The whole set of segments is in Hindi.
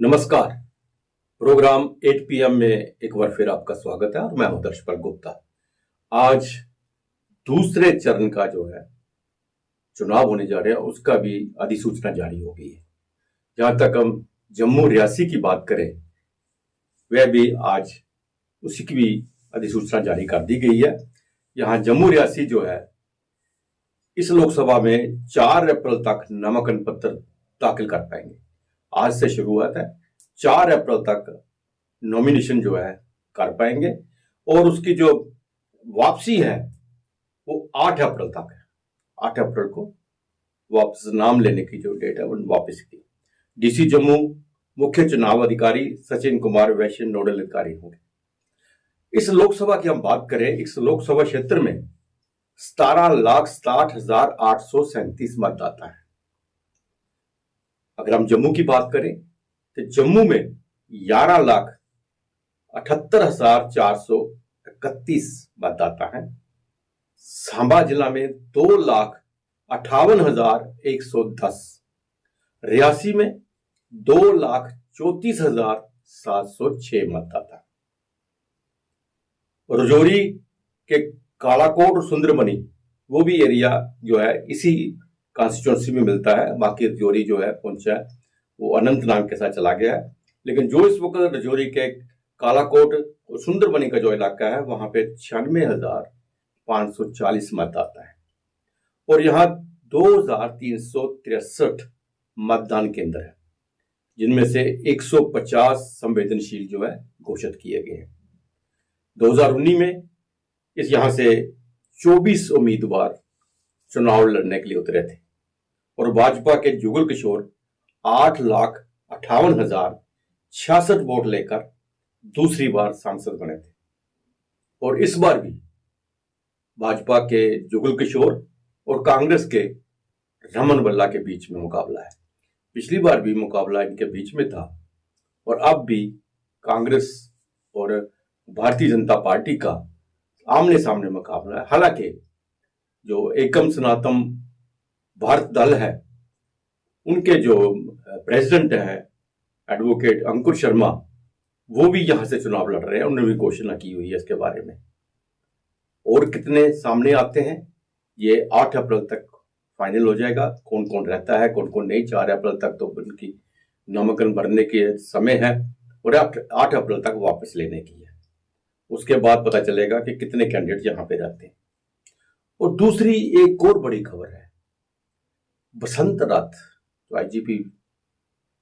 नमस्कार। प्रोग्राम 8 PM में एक बार फिर आपका स्वागत है और मैं हूं दर्शपाल गुप्ता। आज दूसरे चरण का जो है चुनाव होने जा रहे हैं उसका भी अधिसूचना जारी हो गई है। जहां तक हम जम्मू रियासी की बात करें, वह भी आज उसी की भी अधिसूचना जारी कर दी गई है। यहाँ जम्मू रियासी जो है इस लोकसभा में 4 अप्रैल तक नामांकन पत्र दाखिल कर पाएंगे। आज से शुरुआत है, 4 अप्रैल तक नॉमिनेशन जो है कर पाएंगे और उसकी जो वापसी है वो 8 अप्रैल तक है। 8 अप्रैल को वापस नाम लेने की जो डेट है वो वापस की। डीसी जम्मू मुख्य चुनाव अधिकारी सचिन कुमार वैश्य नोडल अधिकारी होंगे। इस लोकसभा की हम बात करें, इस लोकसभा क्षेत्र में 17,60,837 मतदाता है। अगर हम जम्मू की बात करें तो जम्मू में 11,78,431 मतदाता हैं। सांबा जिला में 2,58,110, रियासी में 2,34,706 मतदाता। रजौरी के कालाकोट और सुंदरबनी वो भी एरिया जो है इसी कॉन्स्टिट्यूंसी में मिलता है। बाकी रजौरी जो है पहुंचा है वो अनंतनाग के साथ चला गया है। लेकिन जो इस वक्त रजौरी के कालाकोट और सुंदरबनी का जो इलाका है वहां पे 96,540 मतदाता है और यहाँ 2,363 मतदान केंद्र है, जिनमें से 150 संवेदनशील जो है घोषित किए गए हैं। 2019 में इस यहाँ से 24 उम्मीदवार चुनाव लड़ने के लिए उतरे थे और भाजपा के जुगल किशोर 8,58,066 वोट लेकर दूसरी बार सांसद बने थे। और इस बार भी भाजपा के जुगल किशोर और कांग्रेस के रमन भल्ला के बीच में मुकाबला है। पिछली बार भी मुकाबला इनके बीच में था और अब भी कांग्रेस और भारतीय जनता पार्टी का आमने सामने मुकाबला है। हालांकि जो एकम सनातन भारत दल है उनके जो प्रेसिडेंट है एडवोकेट अंकुर शर्मा, वो भी यहां से चुनाव लड़ रहे हैं। उन्होंने भी घोषणा की हुई है इसके बारे में। और कितने सामने आते हैं ये 8 अप्रैल तक फाइनल हो जाएगा, कौन कौन रहता है कौन कौन नहीं। 4 अप्रैल तक तो उनकी नामांकन भरने के समय है और 8 अप्रैल तक वापस लेने की है। उसके बाद पता चलेगा कि कितने कैंडिडेट यहां पे रहते हैं। और दूसरी एक और बड़ी खबर है, बसंत रात जो आईजीपी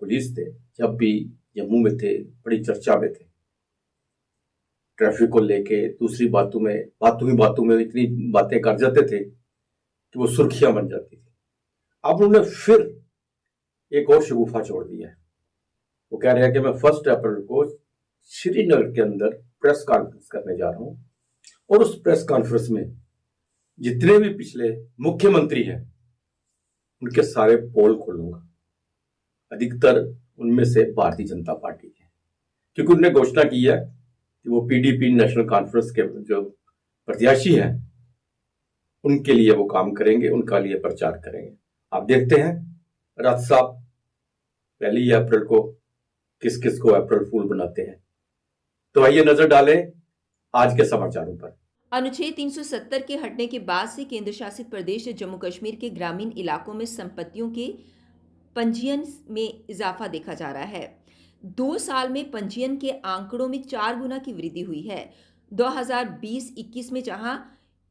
पुलिस थे जब भी जम्मू में थे बड़ी चर्चा में थे। ट्रैफिक को लेके दूसरी बातों में इतनी बातें कर जाते थे कि वो सुर्खियां बन जाती थी। अब उन्होंने फिर एक और शगुफा छोड़ दिया है। वो कह रहे हैं कि मैं 1 अप्रैल को श्रीनगर के अंदर प्रेस कॉन्फ्रेंस करने जा रहा हूं और उस प्रेस कॉन्फ्रेंस में जितने भी पिछले मुख्यमंत्री हैं उनके सारे पोल खोलूंगा। अधिकतर उनमें से भारतीय जनता पार्टी के, क्योंकि उन्होंने घोषणा की है कि वो पीडीपी नेशनल कॉन्फ्रेंस के जो प्रत्याशी हैं उनके लिए वो काम करेंगे, उनका लिए प्रचार करेंगे। आप देखते हैं राज साहब 1 अप्रैल को किस किस को अप्रैल फूल बनाते हैं। तो आइए नजर डालें आज के समाचारों पर। अनुच्छेद 370 के हटने के बाद से केंद्र शासित प्रदेश जम्मू कश्मीर के ग्रामीण इलाकों में संपत्तियों के पंजीयन में इजाफा देखा जा रहा है। 2 साल में पंजीयन के आंकड़ों में 4 गुना की वृद्धि हुई है। 2020-21 में जहां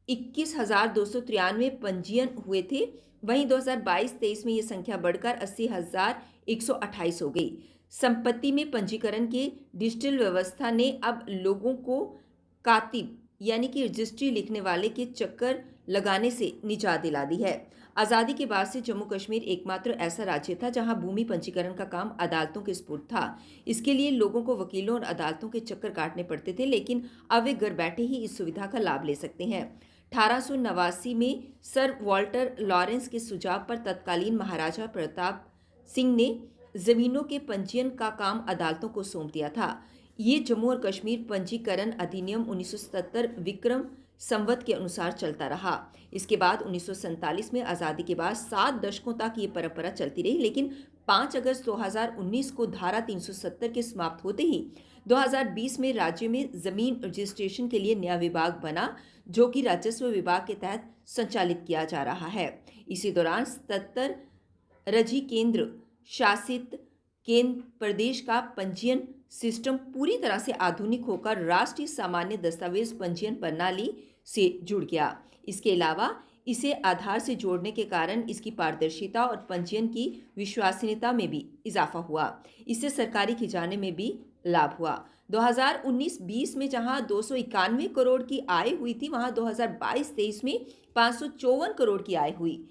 21,293 पंजीयन हुए थे, वहीं 2022-23 में यह संख्या बढ़कर 80,128 हो गई। संपत्ति में पंजीकरण के डिजिटल व्यवस्था ने अब लोगों को कातिब यानी कि रजिस्ट्री लिखने वाले के चक्कर लगाने से निजात दिला दी है। आज़ादी के बाद से जम्मू कश्मीर एकमात्र ऐसा राज्य था जहां भूमि पंजीकरण का काम अदालतों के सुपुर्द था। इसके लिए लोगों को वकीलों और अदालतों के चक्कर काटने पड़ते थे, लेकिन अब वे घर बैठे ही इस सुविधा का लाभ ले सकते हैं। 1889 में सर वॉल्टर लॉरेंस के सुझाव पर तत्कालीन महाराजा प्रताप सिंह ने जमीनों के पंजीयन का काम अदालतों को सौंप दिया था। ये जम्मू और कश्मीर पंजीकरण अधिनियम 1977 विक्रम संवत के अनुसार चलता रहा। इसके बाद 1947 में आज़ादी के बाद 7 दशकों तक ये परंपरा चलती रही, लेकिन 5 अगस्त 2019 को धारा 370 के समाप्त होते ही 2020 में राज्य में जमीन रजिस्ट्रेशन के लिए नया विभाग बना, जो कि राजस्व विभाग के तहत संचालित किया जा रहा है। इसी दौरान 77 रजी केंद्र शासित केंद्र प्रदेश का पंजीयन सिस्टम पूरी तरह से आधुनिक होकर राष्ट्रीय सामान्य दस्तावेज पंजीयन प्रणाली से जुड़ गया। इसके अलावा इसे आधार से जोड़ने के कारण इसकी पारदर्शिता और पंजीयन की विश्वसनीयता में भी इजाफा हुआ। इससे सरकारी खजाने में भी लाभ हुआ। 2019-20 में जहां 291 करोड़ की आय हुई थी, वहां 2022-23 में 554 करोड़ की आय हुई।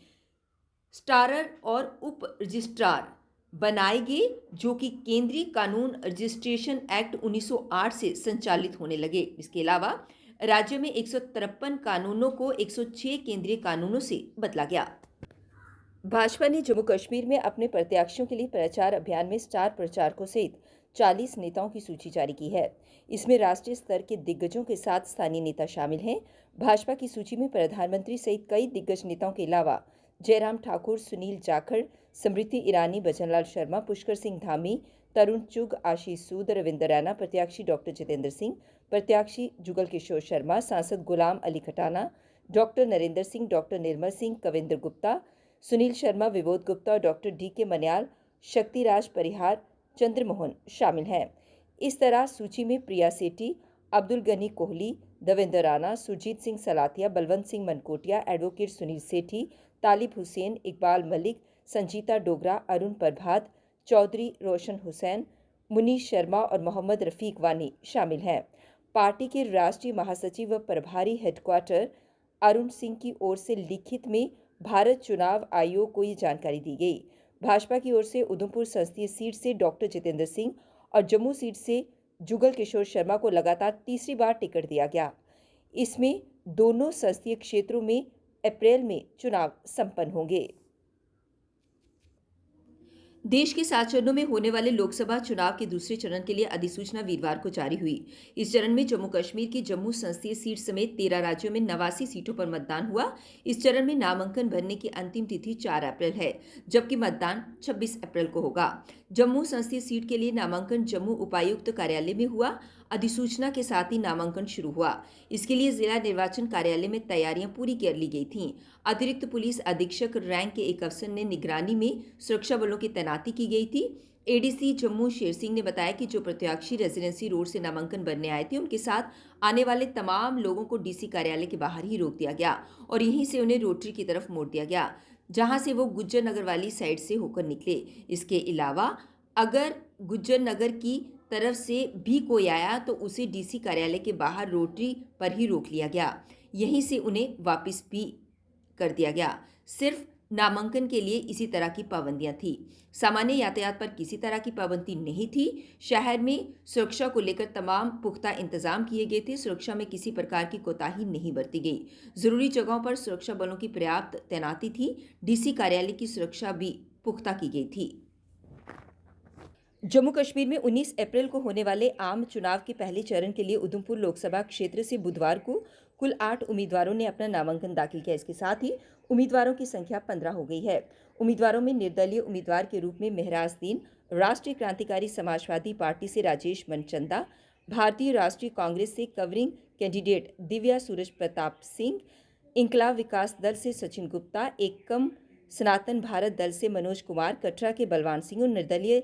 स्टारर और उप रजिस्ट्रार बनाए गए, जो कि केंद्रीय कानून रजिस्ट्रेशन एक्ट 1908 से संचालित होने लगे। इसके अलावा राज्य में 153 कानूनों को 106 केंद्रीय कानूनों से बदला गया। भाजपा ने जम्मू कश्मीर में अपने प्रत्याशियों के लिए प्रचार अभियान में स्टार प्रचारकों सहित 40 नेताओं की सूची जारी की है। इसमें राष्ट्रीय स्तर के दिग्गजों के साथ स्थानीय नेता शामिल हैं। भाजपा की सूची में प्रधानमंत्री सहित कई दिग्गज नेताओं के अलावा जयराम ठाकुर, सुनील जाखड़, स्मृति ईरानी, बचनलाल शर्मा, पुष्कर सिंह धामी, तरुण चुग, आशीष सूद, रविंद्र रैना, प्रत्याशी डॉक्टर जितेंद्र सिंह, प्रत्याशी जुगल किशोर शर्मा, सांसद गुलाम अली खटाना, डॉक्टर नरेंद्र सिंह, डॉक्टर निर्मल सिंह, कविंद्र गुप्ता, सुनील शर्मा, विबोध गुप्ता और डॉक्टर DK मन्याल, शक्तिराज परिहार, चंद्रमोहन शामिल हैं। इस तरह सूची में प्रिया सेठी, अब्दुल गनी कोहली, देवेंद्र राणा, सुरजीत सिंह सलातिया, बलवंत सिंह मनकोटिया, एडवोकेट सुनील सेठी, तालिब हुसैन, इकबाल मलिक, संजीता डोगरा, अरुण प्रभात, चौधरी रोशन हुसैन, मुनीश शर्मा और मोहम्मद रफीक वानी शामिल हैं। पार्टी के राष्ट्रीय महासचिव व प्रभारी हेडक्वार्टर अरुण सिंह की ओर से लिखित में भारत चुनाव आयोग को ये जानकारी दी गई। भाजपा की ओर से उधमपुर संसदीय सीट से डॉक्टर जितेंद्र सिंह और जम्मू सीट से जुगल किशोर शर्मा को लगातार तीसरी बार टिकट दिया गया। इसमें दोनों संसदीय क्षेत्रों में अप्रैल में चुनाव संपन्न होंगे। देश के 7 चरणों में होने वाले लोकसभा चुनाव के दूसरे चरण के लिए अधिसूचना वीरवार को जारी हुई। इस चरण में जम्मू कश्मीर की जम्मू संसदीय सीट समेत 13 राज्यों में 89 सीटों पर मतदान हुआ। इस चरण में नामांकन भरने की अंतिम तिथि 4 अप्रैल है, जबकि मतदान 26 अप्रैल को होगा। जम्मू संसदीय सीट के लिए नामांकन जम्मू उपायुक्त कार्यालय में हुआ। अधिसूचना के साथ ही नामांकन शुरू हुआ। इसके लिए जिला निर्वाचन कार्यालय में तैयारियां पूरी कर ली गई थीं। अतिरिक्त पुलिस अधीक्षक रैंक के एक अफसर ने निगरानी में सुरक्षा बलों की तैनाती की गई थी। ADC जम्मू शेर सिंह ने बताया कि जो प्रत्याशी रेजिडेंसी रोड से नामांकन भरने आए थे, उनके साथ आने वाले तमाम लोगों को DC कार्यालय के बाहर ही रोक दिया गया और यहीं से उन्हें रोटरी की तरफ मोड़ दिया गया, जहां से वो गुज्जर नगर वाली साइड से होकर निकले। इसके अलावा अगर गुज्जर नगर की तरफ से भी कोई आया तो उसे DC कार्यालय के बाहर रोटरी पर ही रोक लिया गया, यहीं से उन्हें वापस भी कर दिया गया। सिर्फ नामांकन के लिए इसी तरह की पाबंदियां थी। सामान्य यातायात पर किसी तरह की पाबंदी नहीं थी। शहर में सुरक्षा को लेकर तमाम पुख्ता इंतजाम किए गए थे। सुरक्षा में किसी प्रकार की कोताही नहीं बरती गई। जरूरी जगहों पर सुरक्षा बलों की पर्याप्त तैनाती थी। DC कार्यालय की सुरक्षा भी पुख्ता की गई थी। जम्मू कश्मीर में 19 अप्रैल को होने वाले आम चुनाव के पहले चरण के लिए उधमपुर लोकसभा क्षेत्र से बुधवार को कुल 8 उम्मीदवारों ने अपना नामांकन दाखिल किया। इसके साथ ही उम्मीदवारों की संख्या 15 हो गई है। उम्मीदवारों में निर्दलीय उम्मीदवार के रूप में मेहराजदीन, राष्ट्रीय क्रांतिकारी समाजवादी पार्टी से राजेश मनचंदा, भारतीय राष्ट्रीय कांग्रेस से कवरिंग कैंडिडेट दिव्या सूरज प्रताप सिंह, इंकलाब विकास दल से सचिन गुप्ता, एकम सनातन भारत दल से मनोज कुमार, कटरा के बलवान सिंह और निर्दलीय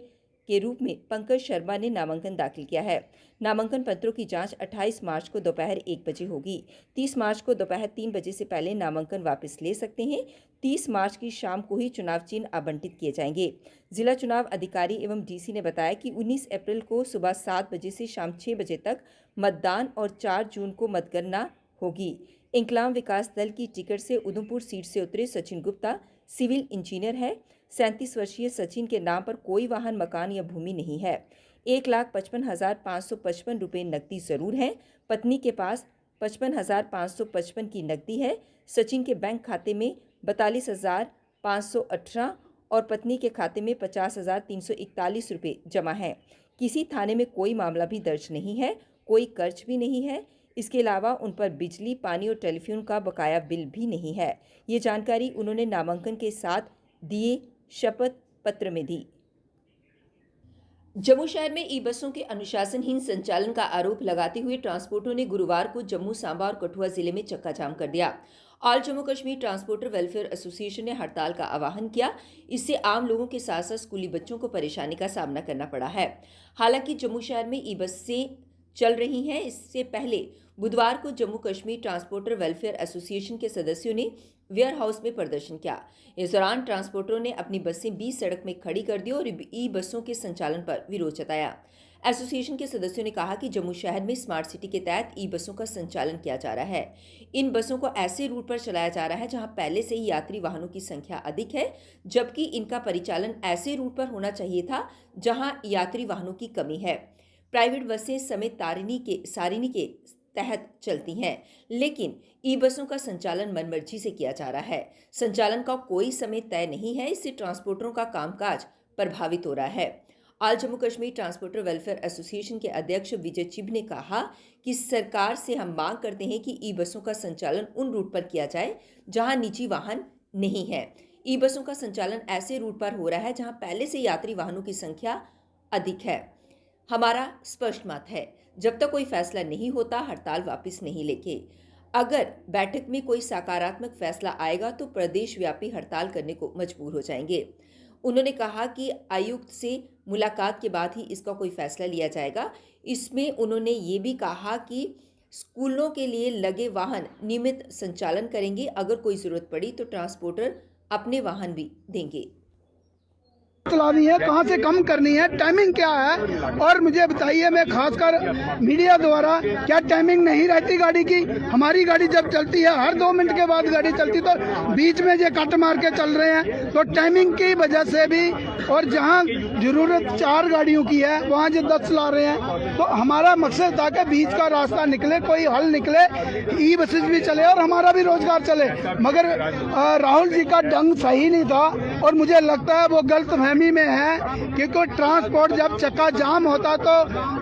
के रूप में पंकज शर्मा ने नामांकन दाखिल किया है। नामांकन पत्रों की जांच 28 मार्च को दोपहर 1 बजे होगी। 30 मार्च को दोपहर 3 बजे से पहले नामांकन वापस ले सकते हैं। 30 मार्च की शाम को ही चुनाव चिन्ह आवंटित किए जाएंगे। जिला चुनाव अधिकारी एवं DC ने बताया कि 19 अप्रैल को सुबह 7 बजे से शाम 6 बजे तक मतदान और 4 जून को मतगणना होगी। इंकलाब विकास दल की टिकट से उधमपुर सीट से उतरे सचिन गुप्ता सिविल इंजीनियर है। 37 वर्षीय सचिन के नाम पर कोई वाहन, मकान या भूमि नहीं है। 1,55,555 रुपये नकदी जरूर है। पत्नी के पास 55,555 की नकदी है। सचिन के बैंक खाते में 42,518 और पत्नी के खाते में 50,341 रुपये जमा है। किसी थाने में कोई मामला भी दर्ज नहीं है। कोई कर्ज भी नहीं है। इसके अलावा उन पर बिजली, पानी और टेलीफोन का बकाया बिल भी नहीं है। ये जानकारी उन्होंने नामांकन के साथ दिए शपथ पत्र में दी। जम्मू शहर में ई बसों के अनुशासनहीन संचालन का आरोप लगाते हुए ट्रांसपोर्टरों ने गुरुवार को जम्मू, सांबा और कठुआ जिले में चक्का जाम कर दिया। All Jammu Kashmir transporter welfare association ने हड़ताल का आह्वान किया। इससे आम लोगों के साथ साथ स्कूली बच्चों को परेशानी का सामना करना पड़ा है। हालांकि जम्मू शहर में ई बसें चल रही हैं। इससे पहले बुधवार को Jammu Kashmir transporter welfare association के सदस्यों ने वेयर हाउस में प्रदर्शन किया। इस दौरान ट्रांसपोर्टरों ने अपनी बसें बीच सड़क में खड़ी कर दी और ई बसों के संचालन पर विरोध जताया। एसोसिएशन के सदस्यों ने कहा कि जम्मू शहर में स्मार्ट सिटी के तहत ई बसों का संचालन किया जा रहा है। इन बसों को ऐसे रूट पर चलाया जा रहा है जहां पहले से ही यात्री वाहनों की संख्या अधिक है, जबकि इनका परिचालन ऐसे रूट पर होना चाहिए था जहां यात्री वाहनों की कमी है। प्राइवेट बसें समेत सारिणी के तहत चलती हैं, लेकिन ई बसों का संचालन मनमर्जी से किया जा रहा है। संचालन का कोई समय तय नहीं है। इससे ट्रांसपोर्टरों का कामकाज प्रभावित हो रहा है। All Jammu Kashmir transporter welfare association के अध्यक्ष विजय चिब ने कहा कि सरकार से हम मांग करते हैं कि ई बसों का संचालन उन रूट पर किया जाए जहां निजी वाहन नहीं है। ई बसों का संचालन ऐसे रूट पर हो रहा है जहां पहले से यात्री वाहनों की संख्या अधिक है। हमारा स्पष्ट मत है, जब तक कोई फैसला नहीं होता हड़ताल वापस नहीं लेंगे। अगर बैठक में कोई सकारात्मक फैसला आएगा तो प्रदेश व्यापी हड़ताल करने को मजबूर हो जाएंगे। उन्होंने कहा कि आयुक्त से मुलाकात के बाद ही इसका कोई फैसला लिया जाएगा। इसमें उन्होंने ये भी कहा कि स्कूलों के लिए लगे वाहन नियमित संचालन करेंगे। अगर कोई ज़रूरत पड़ी तो ट्रांसपोर्टर अपने वाहन भी देंगे। चलानी है, कहाँ से कम करनी है, टाइमिंग क्या है, और मुझे बताइए। मैं खासकर मीडिया द्वारा, क्या टाइमिंग नहीं रहती गाड़ी की? हमारी गाड़ी जब चलती है हर 2 मिनट के बाद गाड़ी चलती, तो बीच में जो कट मार के चल रहे हैं, तो टाइमिंग की वजह से भी, और जहाँ जरूरत 4 गाड़ियों की है वहाँ जो 10 चला रहे हैं। तो हमारा मकसद था कि बीच का रास्ता निकले, कोई हल निकले, ई बसेस भी चले और हमारा भी रोजगार चले। मगर राहुल जी का ढंग सही नहीं था और मुझे लगता है वो गलत में है, क्योंकि ट्रांसपोर्ट जब चक्का जाम होता तो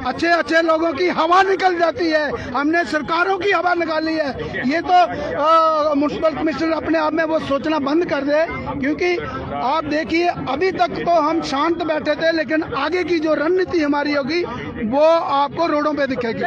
अच्छे अच्छे लोगों की हवा निकल जाती है। हमने सरकारों की हवा निकाली है। ये तो म्युनिसिपल कमिश्नर अपने आप में वो सोचना बंद कर दे, क्योंकि आप देखिए अभी तक तो हम शांत बैठे थे, लेकिन आगे की जो रणनीति हमारी होगी वो आपको रोडों पे दिखेगी।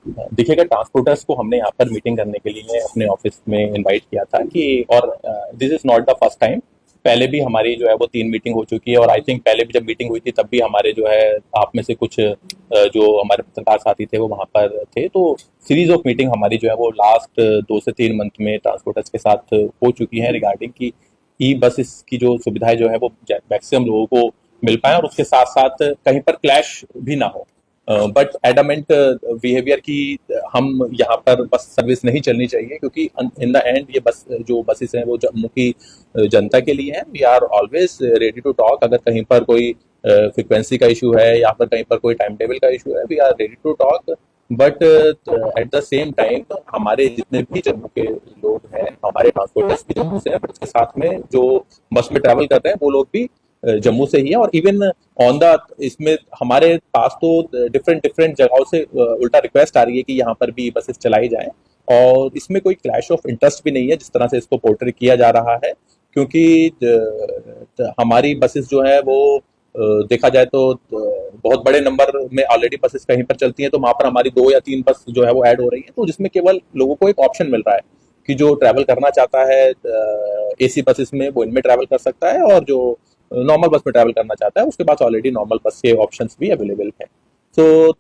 देखिएगा, ट्रांसपोर्टर्स को हमने यहाँ पर मीटिंग करने के लिए अपने ऑफिस में इनवाइट किया था कि, और this is not the first time. पहले भी हमारी जो है वो 3 मीटिंग हो चुकी है, और आई थिंक पहले भी जब मीटिंग हुई थी तब भी हमारे जो है आप में से कुछ जो हमारे पत्रकार साथी थे वो वहाँ पर थे। तो सीरीज ऑफ मीटिंग हमारी जो है वो लास्ट 2 से 3 मंथ में ट्रांसपोर्टर्स के साथ हो चुकी है रिगार्डिंग की ई बसेस की जो सुविधाएं जो है वो मैक्सिमम लोगों को मिल पाए और उसके साथ साथ कहीं पर क्लैश भी ना हो। बट एडमेंट बिहेवियर की हम यहाँ पर बस सर्विस नहीं चलनी चाहिए, क्योंकि इन द एंड ये जो बसेस हैं वो जम्मू की जनता के लिए हैं। We are always ready to talk. अगर कहीं पर कोई फ्रिक्वेंसी का इशू है या फिर कहीं पर कोई टाइम टेबल का इशू है, we are ready to talk. But at the same time हमारे जितने भी जम्मू के लोग हैं, हमारे ट्रांसपोर्टर्स भी जम्मू से हैं, बट इसके साथ में जो बस में ट्रैवल कर रहे हैं वो लोग भी जम्मू से ही है। और इवन ऑन द इसमें हमारे पास तो डिफरेंट जगहों से उल्टा रिक्वेस्ट आ रही है कि यहाँ पर भी बसेस चलाई जाएं, और इसमें कोई क्लैश ऑफ इंटरेस्ट भी नहीं है जिस तरह से इसको पोर्ट्रे किया जा रहा है, क्योंकि हमारी बसेस जो है वो देखा जाए तो बहुत बड़े नंबर में ऑलरेडी बसेस कहीं पर चलती हैं, तो वहाँ पर हमारी 2 या 3 बस जो है वो ऐड हो रही है, तो जिसमें केवल लोगों को एक ऑप्शन मिल रहा है कि जो ट्रैवल करना चाहता है एसी बसेस में वो इनमें ट्रैवल कर सकता है, और जो नॉर्मल बस में ट्रैवल करना चाहता है उसके पास ऑलरेडी नॉर्मल बस के ऑप्शंस भी अवेलेबल हैं। तो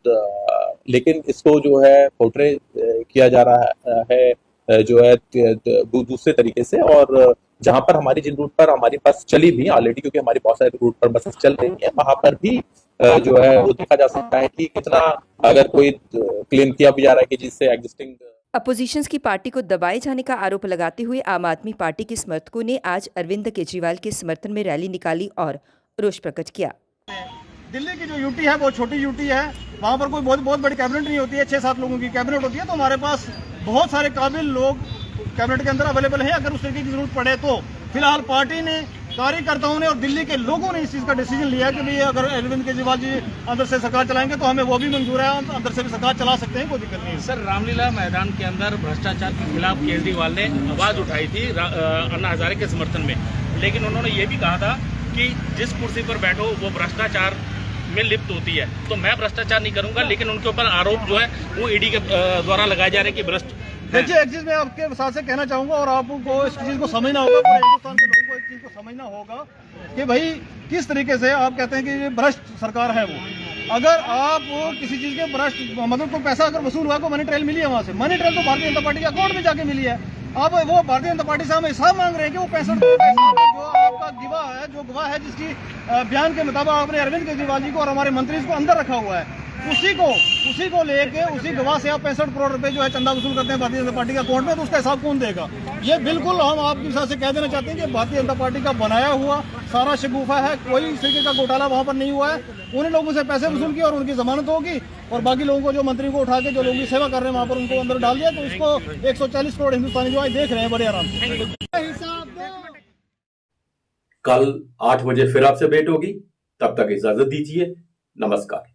लेकिन इसको जो है पोर्ट्रे किया जा रहा है जो है दूसरे तरीके से, और जहां पर हमारी जिन रूट पर हमारी बस चली भी ऑलरेडी, क्योंकि हमारी बहुत सारे रूट पर बसेस चल रही है, वहां पर भी जो है वो देखा जा सकता है कि कितना अगर कोई क्लेम किया भी जा रहा है कि जिससे एग्जिस्टिंग अपोजिशंस की पार्टी को दबाए जाने का आरोप लगाते हुए आम आदमी पार्टी के समर्थकों ने आज अरविंद केजरीवाल के समर्थन में रैली निकाली और रोष प्रकट किया। दिल्ली की जो यूटी है वो छोटी यूटी है, वहाँ पर कोई बहुत बड़ी कैबिनेट नहीं होती है, 6-7 लोगों की कैबिनेट होती है। तो हमारे पास बहुत सारे काबिल लोग कैबिनेट के अंदर अवेलेबल है, अगर उस तरीके की जरूरत पड़े तो। फिलहाल पार्टी ने, कार्यकर्ताओं ने और दिल्ली के लोगों ने इस चीज़ का डिसीजन लिया कि भाई अगर अरविंद केजरीवाल जी अंदर से सरकार चलाएंगे तो हमें वो भी मंजूर है, अंदर से भी सरकार चला सकते हैं, कोई दिक्कत नहीं है। सर, रामलीला मैदान के अंदर भ्रष्टाचार के खिलाफ केजरीवाल ने आवाज़ उठाई थी अन्ना हजारे के समर्थन में, लेकिन उन्होंने ये भी कहा था कि जिस कुर्सी पर बैठो वो भ्रष्टाचार में लिप्त होती है। तो मैं भ्रष्टाचार नहीं करूंगा, लेकिन उनके ऊपर आरोप जो है वो ईडी के द्वारा लगाए जा रहे हैं कि भ्रष्ट। देखिए, एक चीज मैं आपके साथ से कहना चाहूंगा और आपको इस चीज को समझना होगा, पूरे हिंदुस्तान के लोगों को एक चीज को समझना होगा कि भाई किस तरीके से आप कहते हैं कि ये भ्रष्ट सरकार है। वो अगर आप किसी चीज के भ्रष्ट मतलब कोई पैसा अगर वसूल हुआ, को मनी ट्रायल मिली है, वहां से मनी ट्रायल तो भारतीय जनता पार्टी के अकाउंट में जाके मिली है। आप वो भारतीय जनता पार्टी से हम हिसाब मांग रहे हैं कि वो 65 करोड़ का हिसाब है, जो आपका गवाह है, जो गवाह है जिसकी बयान के मुताबिक आपने अरविंद केजरीवाल जी को और हमारे मंत्री को अंदर रखा हुआ है, उसी को लेके उसी गवाह से आप 65 करोड़ रुपए जो है चंदा वसूल करते हैं भारतीय जनता पार्टी के अकाउंट में, तो उसका हिसाब कौन देगा? ये बिल्कुल हम आपके साथ से कह देना चाहते हैं कि भारतीय जनता पार्टी का बनाया हुआ सारा शगुफा है, कोई इस तरीके का घोटाला वहां पर नहीं हुआ है। उन्हीं लोगों से पैसे वसूल किए और उनकी जमानत होगी, और बाकी लोगों को, जो मंत्री को उठा के जो लोगों की सेवा कर रहे हैं वहां पर, उनको अंदर डाल दिया। तो इसको 140 करोड़ हिंदुस्तानी जो है देख रहे हैं बड़े आराम से। कल 8 बजे फिर आपसे भेंट होगी, तब तक इजाजत दीजिए, नमस्कार।